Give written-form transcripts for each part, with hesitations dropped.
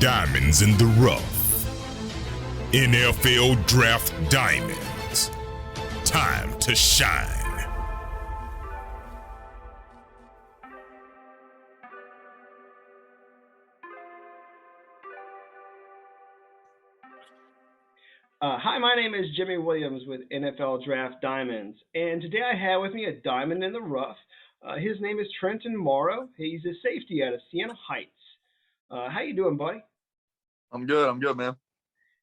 Diamonds in the rough. NFL Draft Diamonds. Time to shine. Hi, my name is Jimmy Williams with NFL Draft Diamonds, and today I have with me a diamond in the rough. His name is Trenten Morrow. He's a safety out of Siena Heights. How you doing, buddy? I'm good. I'm good, man.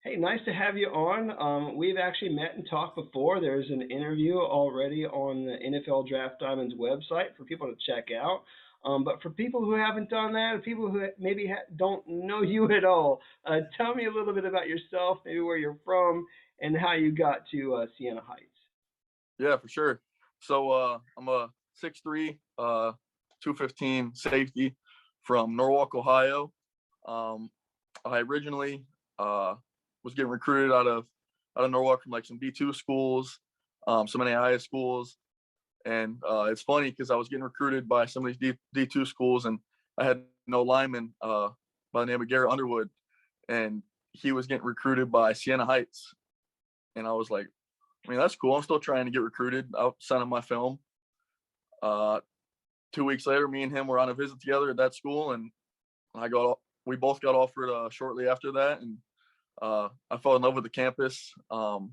Hey, nice to have you on. We've actually met and talked before. There's an interview already on the NFL Draft Diamonds website for people to check out. But for people who haven't done that, or people who maybe don't know you at all, tell me a little bit about yourself, maybe where you're from, and how you got to Siena Heights. Yeah, for sure. So I'm a 6'3", 215 safety from Norwalk, Ohio. I originally was getting recruited out of Norwalk from like some D2 schools, some NAIA schools. And it's funny because I was getting recruited by some of these D2 schools, and I had no lineman by the name of Garrett Underwood, and he was getting recruited by Siena Heights. And I was like, I mean, that's cool. I'm still trying to get recruited. I'll send him my film. 2 weeks later, me and him were on a visit together at that school, and we both got offered shortly after that, and I fell in love with the campus, and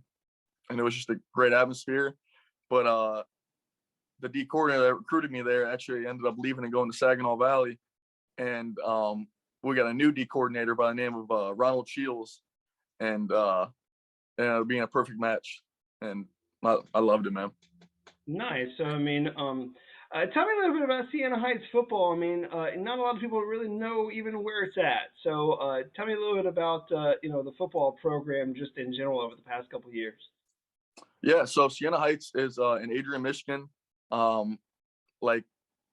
it was just a great atmosphere. But the D coordinator that recruited me there actually ended up leaving and going to Saginaw Valley, and we got a new D coordinator by the name of Ronald Shields, and it ended up being a perfect match, and I loved it, man. Nice. So, I mean, tell me a little bit about Siena Heights football. I mean, not a lot of people really know even where it's at. So, tell me a little bit about the football program just in general over the past couple of years. Yeah, so Siena Heights is in Adrian, Michigan, like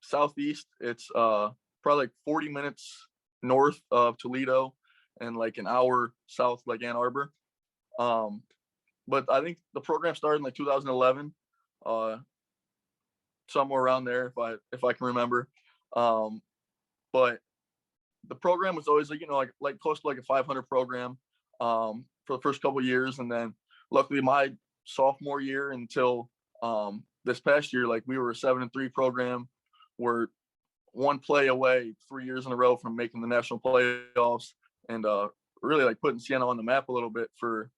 southeast. It's probably like 40 minutes north of Toledo and like an hour south like Ann Arbor. But I think the program started in like 2011, somewhere around there if I can remember. But the program was always like close to like a 500 program for the first couple of years, and then luckily my sophomore year until this past year, like we were a 7-3 program. We're one play away 3 years in a row from making the national playoffs, and really like putting Siena on the map a little bit for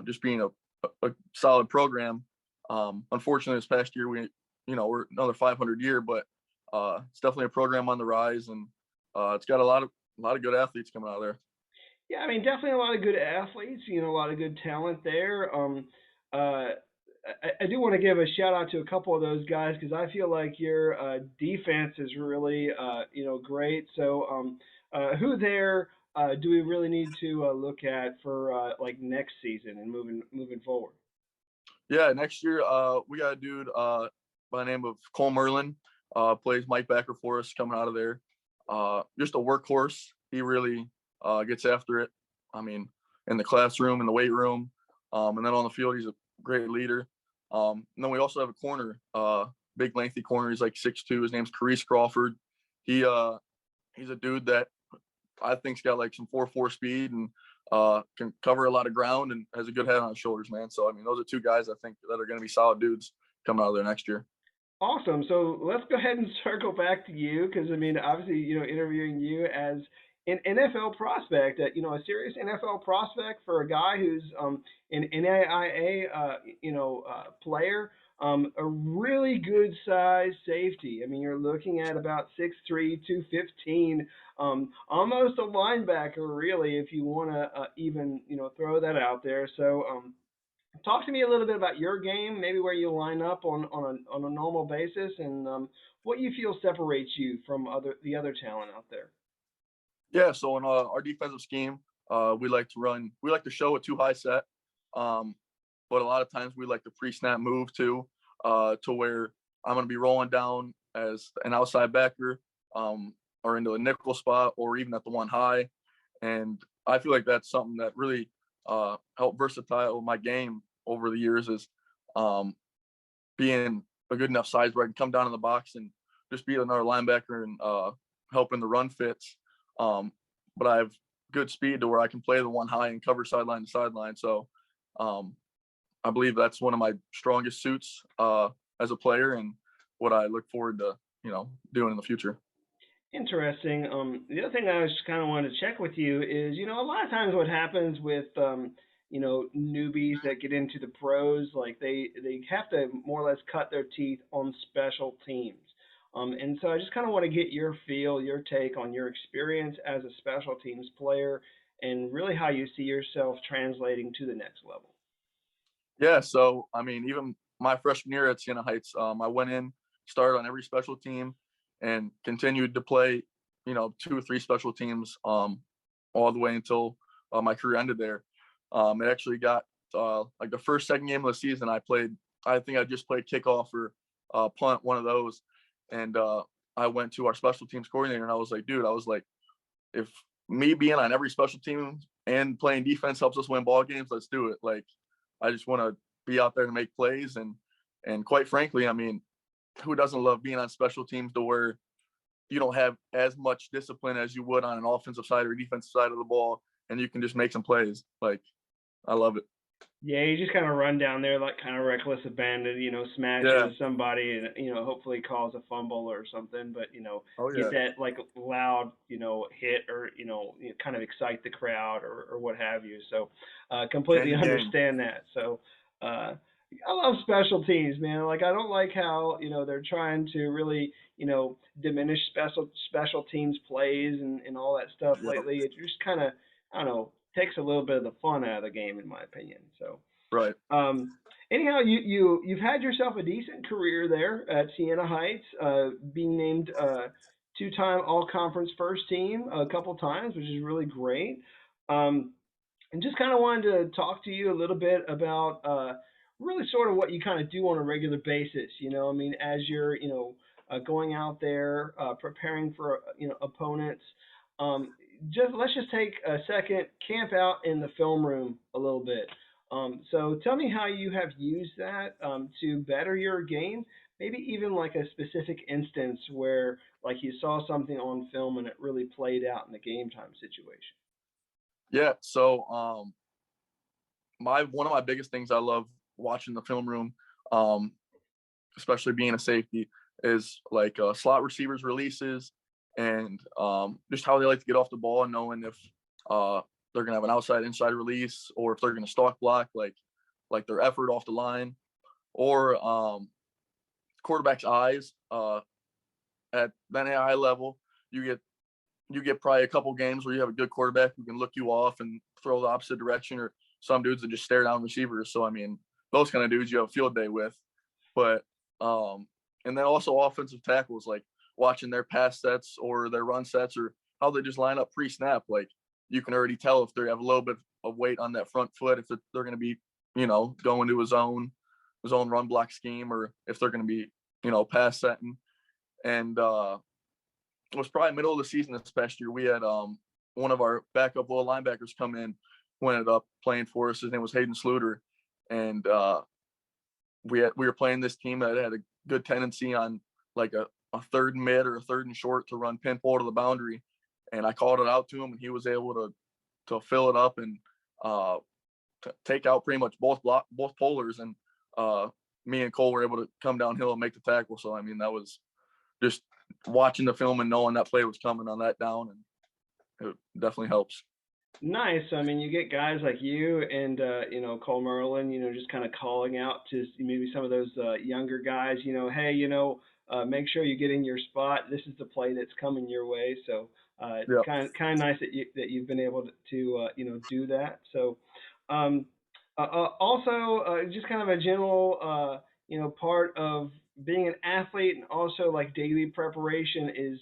just being a solid program. Unfortunately, this past year we're another 500 year, but it's definitely a program on the rise, and it's got a lot of good athletes coming out of there. Yeah, I mean, definitely a lot of good athletes. A lot of good talent there. I do want to give a shout out to a couple of those guys because I feel like your defense is really great. So who there do we really need to look at for like next season and moving forward? Yeah, next year we got a dude by the name of Cole Merlin, plays Mike Backer for us coming out of there. Just a workhorse. He really gets after it. I mean, in the classroom, in the weight room, and then on the field, he's a great leader. And then we also have a corner, big lengthy corner. He's like 6'2". His name's Carice Crawford. He's a dude that I think's got like some 4.4 speed and can cover a lot of ground and has a good head on his shoulders, man. So I mean, those are two guys I think that are going to be solid dudes coming out of there next year. Awesome. So let's go ahead and circle back to you because I mean, obviously, interviewing you as an NFL prospect, a serious NFL prospect for a guy who's an NAIA, player, a really good size safety. I mean, you're looking at about 6'3", 215, almost a linebacker, really, if you want to even, throw that out there. So, talk to me a little bit about your game, maybe where you line up on a normal basis, and what you feel separates you from the other talent out there. Yeah, so in our defensive scheme, we like to show a too high set, but a lot of times we like to pre-snap move too, to where I'm going to be rolling down as an outside backer, or into a nickel spot, or even at the one high, and I feel like that's something that really helped versatile my game over the years is being a good enough size where I can come down in the box and just be another linebacker and help in the run fits. But I've good speed to where I can play the one high and cover sideline to sideline. So I believe that's one of my strongest suits as a player, and what I look forward to, doing in the future. Interesting. The other thing I was kind of wanted to check with you is, a lot of times what happens with, newbies that get into the pros, like they have to more or less cut their teeth on special teams. And so I just kind of want to get your feel, your take on your experience as a special teams player, and really how you see yourself translating to the next level. Yeah. So, I mean, even my freshman year at Siena Heights, I went in, started on every special team, and continued to play, 2 or 3 special teams all the way until my career ended there. It actually got like the first, second game of the season, I think I just played kickoff or punt, one of those. And I went to our special teams coordinator and I was like, dude, if me being on every special team and playing defense helps us win ball games, let's do it. Like, I just want to be out there to make plays. And quite frankly, I mean, who doesn't love being on special teams to where you don't have as much discipline as you would on an offensive side or defensive side of the ball, and you can just make some plays. Like, I love it. Yeah, you just kind of run down there like kind of reckless abandon, smash Yeah. into somebody and, hopefully cause a fumble or something, but, Oh get yeah. that like loud, hit or, kind of excite the crowd or what have you. So, completely Change the game. understand that. So, I love special teams, man. Like, I don't like how, they're trying to really, diminish special teams plays and all that stuff Yep. lately. It just kind of, I don't know, takes a little bit of the fun out of the game, in my opinion. So, Right. anyhow, you've had yourself a decent career there at Siena Heights, being named two-time All-Conference first team a couple times, which is really great. And just kind of wanted to talk to you a little bit about really sort of what you kind of do on a regular basis. I mean, as you're going out there preparing for opponents. Let's just take a second, camp out in the film room a little bit. So tell me how you have used that to better your game. Maybe even like a specific instance where like you saw something on film and it really played out in the game time situation. Yeah. So one of my biggest things I love watching the film room, especially being a safety, is like slot receivers releases and just how they like to get off the ball, and knowing if they're gonna have an outside inside release or if they're gonna stalk block, like their effort off the line, or quarterback's eyes at that high level. You get probably a couple games where you have a good quarterback who can look you off and throw the opposite direction, or some dudes that just stare down receivers. So I mean, those kind of dudes you have a field day with. But and then also offensive tackles, like watching their pass sets or their run sets or how they just line up pre-snap. Like, you can already tell if they have a little bit of weight on that front foot, if they're going to be, going to his own run block scheme, or if they're going to be, pass setting. And it was probably middle of the season this past year. We had one of our backup little linebackers come in, who ended up playing for us. His name was Hayden Sluter, and we were playing this team that had a good tendency on like a third and mid or a third and short to run pinball to the boundary, and I called it out to him, and he was able to fill it up and take out pretty much both polars, and me and Cole were able to come downhill and make the tackle. So I mean, that was just watching the film and knowing that play was coming on that down, and it definitely helps. Nice. I mean, you get guys like you and Cole Merlin, just kind of calling out to maybe some of those younger guys. Hey, make sure you get in your spot. This is the play that's coming your way. So Yep. kind of nice that you've been able to do that. So also just kind of a general part of being an athlete and also like daily preparation is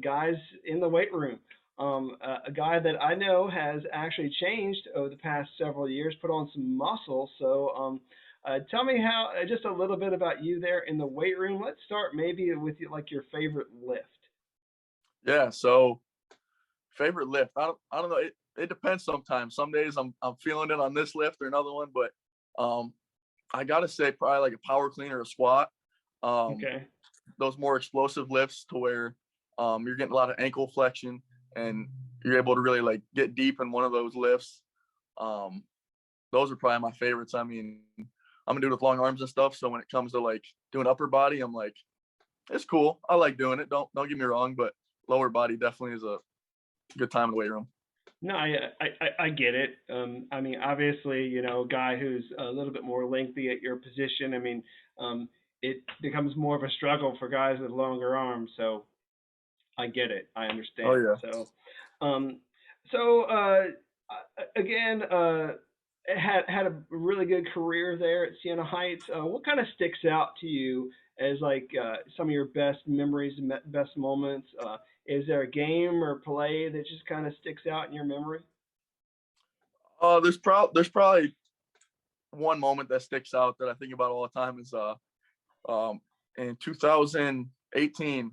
guys in the weight room. A guy that I know has actually changed over the past several years, put on some muscle. So tell me how, just a little bit about you there in the weight room. Let's start maybe with like your favorite lift. Yeah. So favorite lift, I don't know. It depends sometimes. Some days I'm feeling it on this lift or another one, but I gotta say probably like a power clean or a squat. Those more explosive lifts to where you're getting a lot of ankle flexion, and you're able to really like get deep in one of those lifts. Um, those are probably my favorites. I mean, I'm a dude with long arms and stuff, so when it comes to like doing upper body, I'm like, it's cool. I like doing it. Don't get me wrong, but lower body definitely is a good time in the weight room. No, I get it. I mean, obviously, a guy who's a little bit more lengthy at your position. I mean, it becomes more of a struggle for guys with longer arms. So I get it. I Oh understand. yeah. Um, so again, had a really good career there at Siena Heights. What kind of sticks out to you as like some of your best memories, and best moments? Is there a game or play that just kind of sticks out in your memory? There's probably one moment that sticks out that I think about all the time is um in 2018,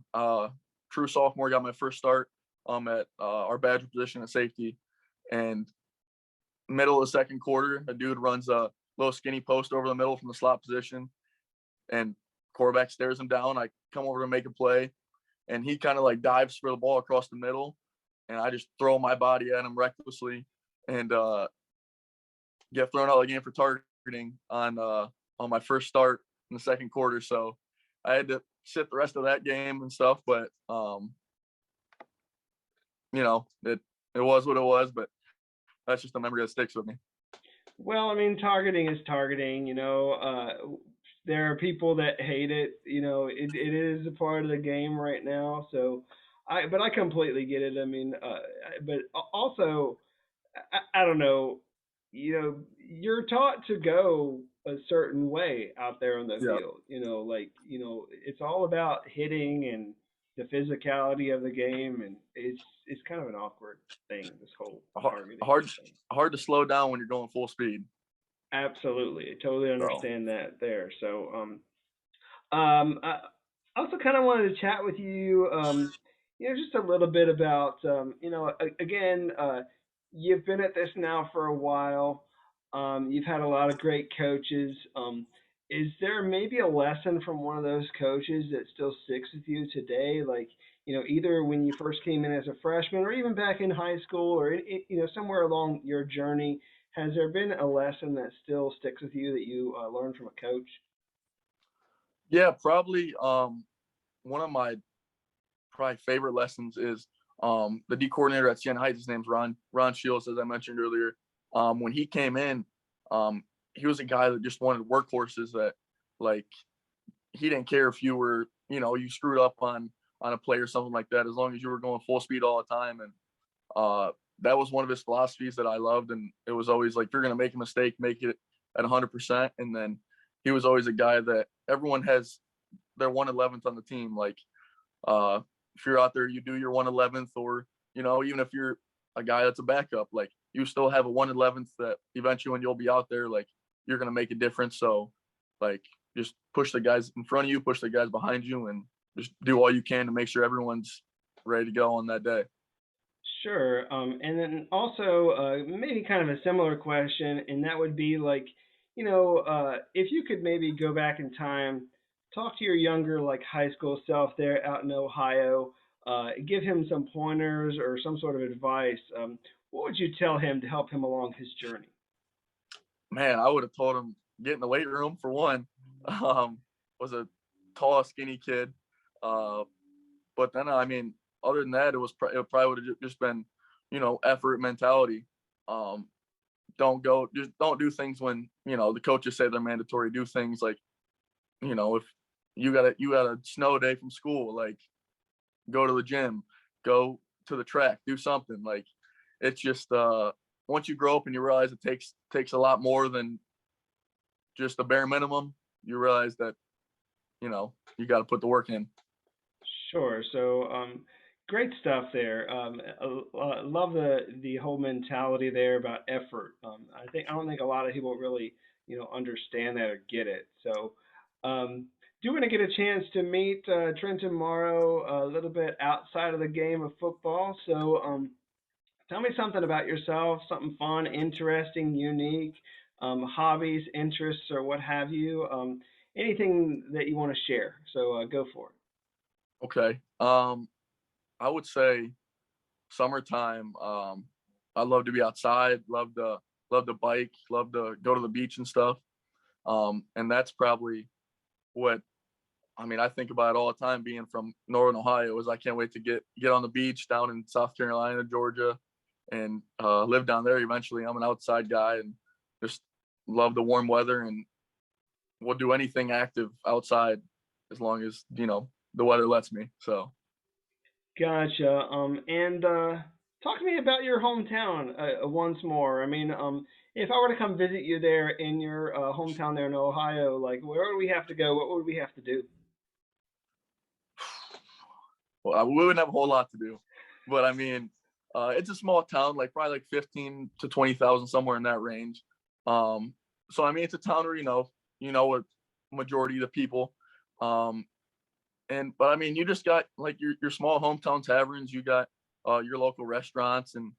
true sophomore, got my first start at our badger position at safety, and middle of the second quarter, a dude runs a little skinny post over the middle from the slot position, and quarterback stares him down. I come over to make a play, and he kind of like dives for the ball across the middle, and I just throw my body at him recklessly, and get thrown out of the game for targeting on my first start in the second quarter. So I had to sit the rest of that game and stuff, but it was what it was. But that's just a memory that sticks with me. Well, I mean, targeting is targeting. There are people that hate it. It is a part of the game right now. But I completely get it. I mean, but also, I don't know. You're taught to go a certain way out there on the Yeah, field. It's all about hitting and the physicality of the game, and it's kind of an awkward thing. This whole hard targeting hard, thing. hard to slow down when you're going full speed. Absolutely, I totally So understand that there. I also kind of wanted to chat with you, just a little bit about, again, you've been at this now for a while. You've had a lot of great coaches. Is there maybe a lesson from one of those coaches that still sticks with you today? Like, either when you first came in as a freshman or even back in high school or, somewhere along your journey, has there been a lesson that still sticks with you that you learned from a coach? yeah, probably one of my probably favorite lessons is the D coordinator at Siena Heights. His name's Ron Shields, as I mentioned earlier. When he came in, he was a guy that just wanted workhorses that like he didn't care if you were, you screwed up on a play or something like that, as long as you were going full speed all the time. And that was one of his philosophies that I loved. And it was always like, if you're going to make a mistake, make it at 100%. And then he was always a guy that everyone has their 111th on the team. Like, if you're out there, you do your 111th, or, even if you're a guy that's a backup, like you still have a 111th that eventually when you'll be out there, like you're going to make a difference. So like, just push the guys in front of you, push the guys behind you, and just do all you can to make sure everyone's ready to go on that day. Sure. And then also, maybe kind of a similar question, and that would be like, if you could maybe go back in time, talk to your younger, like high school self there out in Ohio, give him some pointers or some sort of advice. What would you tell him to help him along his journey? Man, I would have told him get in the weight room for one. Was a tall, skinny kid. Uh, but then, I mean, other than that, it probably would have just been, effort mentality. Um, just don't do things when, the coaches say they're mandatory. Do things like, if you got a snow day from school, like go to the gym, go to the track, do something. Like it's just once you grow up and you realize it takes a lot more than just the bare minimum, you realize that, you got to put the work in. Sure. Great stuff there. Love the whole mentality there about effort. I don't think a lot of people really, understand that or get it. Do want to get a chance to meet Trenten Morrow a little bit outside of the game of football. Tell me something about yourself, something fun, interesting, unique, hobbies, interests, or what have you. Anything that you want to share. Go for it. Okay. I would say summertime, I love to be outside, love to bike, love to go to the beach and stuff. And that's probably what, I mean, I think about it all the time being from Northern Ohio is I can't wait to get on the beach down in South Carolina, Georgia, and live down there eventually. I'm an outside guy and just love the warm weather, and will do anything active outside as long as, the weather lets me. So. Gotcha. And talk to me about your hometown once more. I mean, if I were to come visit you there in your hometown there in Ohio, like where would we have to go? What would we have to do? Well, we wouldn't have a whole lot to do, but I mean, it's a small town, like probably like 15 to 20,000, somewhere in that range. So I mean, it's a town where what majority of the people. But I mean, you just got like your small hometown taverns. You got your local restaurants and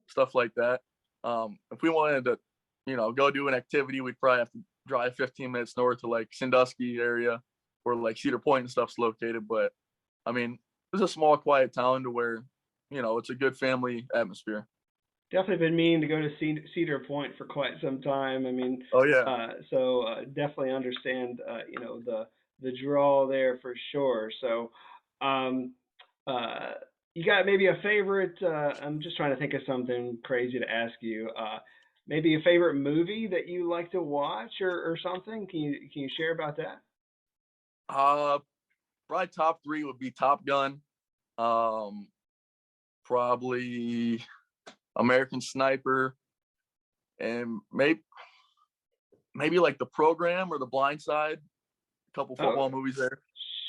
stuff like that. If we wanted to, go do an activity, we'd probably have to drive 15 minutes north to like Sandusky area, where like Cedar Point and stuff's located. But I mean, it's a small, quiet town to where, it's a good family atmosphere. Definitely been meaning to go to Cedar Point for quite some time. I mean, Oh yeah. so definitely understand, the draw there for sure. So, um, you got maybe a favorite? I'm just trying to think of something crazy to ask you. Maybe a favorite movie that you like to watch or something? Can you share about that? Uh, Probably top three would be Top Gun. Um, Probably American Sniper, and maybe like The Program or The Blind Side. A couple Oh, football movies there.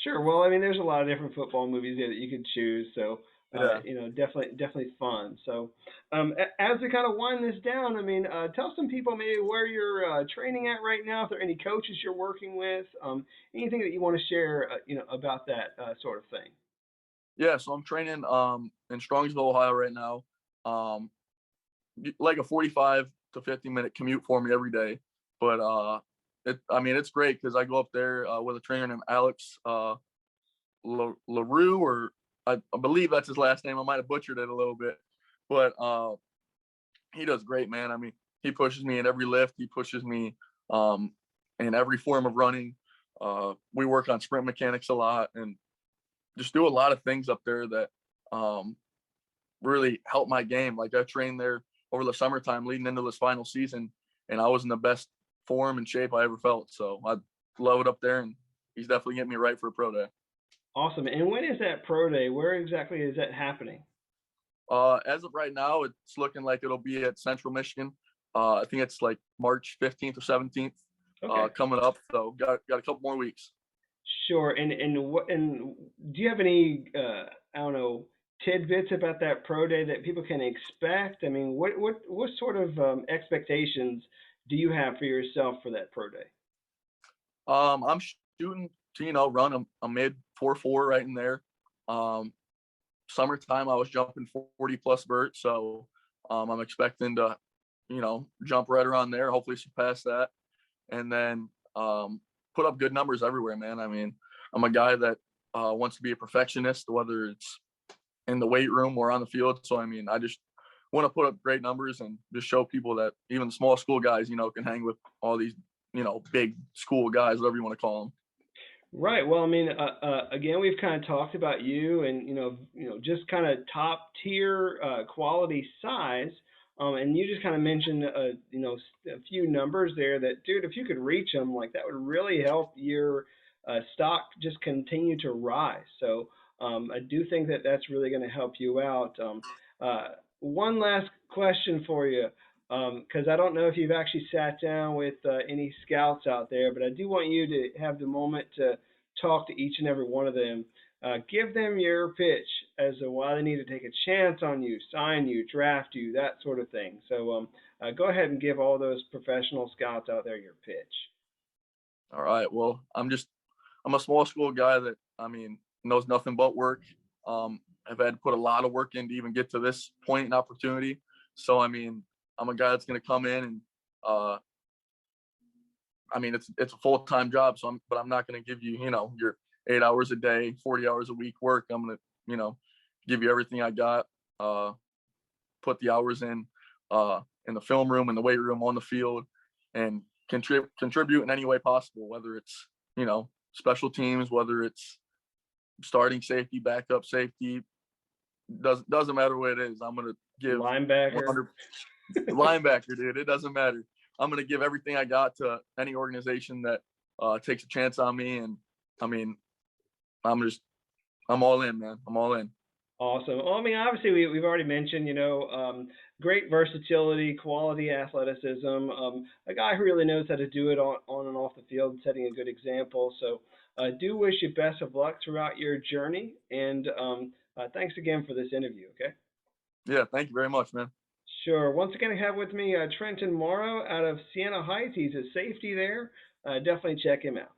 sure. Well, I mean, there's a lot of different football movies there that you could choose. So, Yeah. definitely fun. So, as we kind of wind this down, I mean, tell some people maybe where you're training at right now. If there are any coaches you're working with, anything that you want to share, about that sort of thing. Yeah. So I'm training in Strongsville, Ohio right now. Um, like a 45 to 50-minute commute for me every day. But I mean, it's great because I go up there with a trainer named Alex LaRue, or I believe that's his last name. I might have butchered it a little bit, but he does great, man. I mean, he pushes me in every lift. He pushes me um, in every form of running. We work on sprint mechanics a lot and just do a lot of things up there that um, really help my game. Like I trained there over the summertime leading into this final season, and I was in the best form and shape I ever felt. So I love it up there, and he's definitely getting me right for a pro day. Awesome. And when is that pro day? Where exactly is that happening? As of right now, it's looking like it'll be at Central Michigan. I think it's like March 15th or 17th Okay. coming up. So got a couple more weeks. Sure. And do you have any I don't know, tidbits about that pro day that people can expect? I mean, what sort of expectations do you have for yourself for that pro day? I'm shooting to run a mid 4.4 right in there. Um, Summertime I was jumping 40 plus vert, so I'm expecting to jump right around there. Hopefully surpass that, and then put up good numbers everywhere, man. I mean, I'm a guy that wants to be a perfectionist, whether it's in the weight room or on the field. So I mean, I just want to put up great numbers and just show people that even small school guys, can hang with all these, big school guys, whatever you want to call them. Right. Well, I mean, again, we've kind of talked about you and just kind of top tier quality size. And you just kind of mentioned a few numbers there that, dude, if you could reach them, like that would really help your stock just continue to rise. So I do think that that's really going to help you out. One last question for you, because I don't know if you've actually sat down with any scouts out there, but I do want you to have the moment to talk to each and every one of them. Give them your pitch as to why they need to take a chance on you, sign you, draft you, that sort of thing. So go ahead and give all those professional scouts out there your pitch. All right. Well, I'm a small school guy that, I mean, knows nothing but work. I've had to put a lot of work in to even get to this point and opportunity. So, I mean, I'm a guy that's going to come in and, I mean, it's a full-time job. So but I'm not going to give you, your 8 hours a day, 40 hours a week work. I'm going to, give you everything I got. put the hours in the film room, in the weight room, on the field, and contribute in any way possible, whether it's, special teams, whether it's starting safety, backup safety, doesn't matter what it is. I'm going to give linebacker, linebacker, dude. It doesn't matter. I'm going to give everything I got to any organization that takes a chance on me. And I mean, I'm all in, man. I'm all in. Awesome. Well, I mean, obviously, we've already mentioned, great versatility, quality athleticism, a guy who really knows how to do it on and off the field, setting a good example. So I do wish you best of luck throughout your journey. And thanks again for this interview, okay? Yeah, thank you very much, man. Sure. Once again, I have with me Trenten Morrow out of Siena Heights. He's a safety there. Definitely check him out.